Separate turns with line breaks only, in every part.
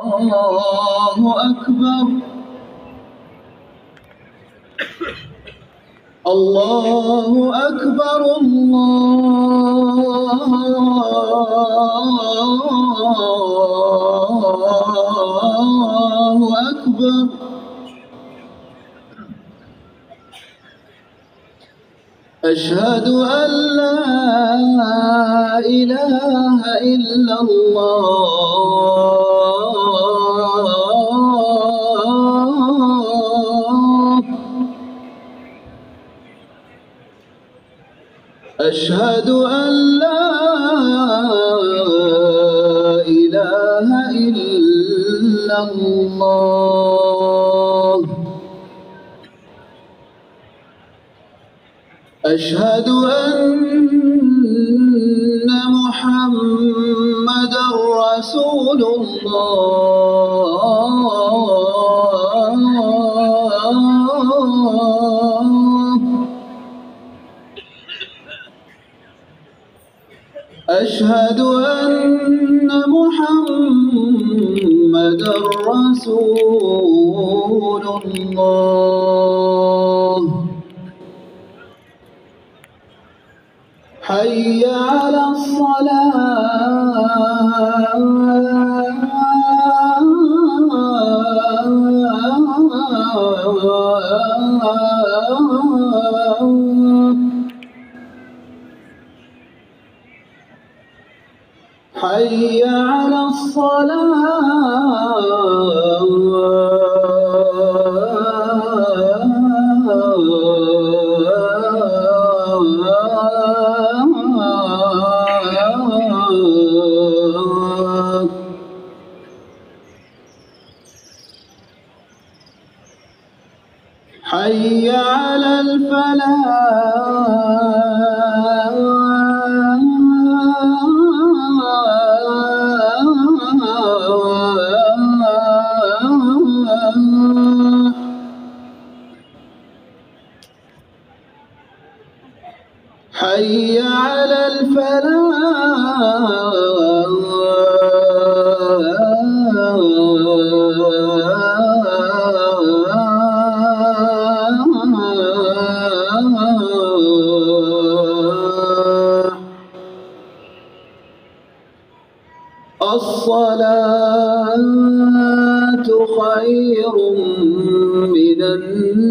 الله أكبر الله أكبر الله أكبر أشهد أن لا إله إلا الله أشهد أن لا إله إلا الله أشهد أن محمدًا رسول الله أشهد أن محمدًا رسول الله حي على الصلاة حي على الصلاة حي على الفلاح حي على الفلاح الصلاة خير من النوم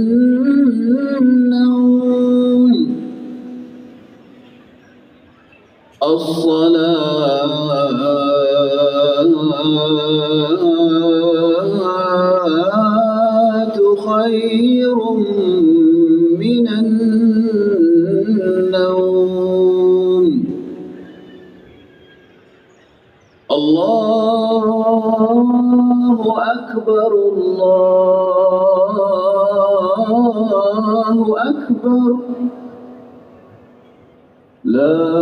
الصلاة خير من النوم الله أكبر الله أكبر لا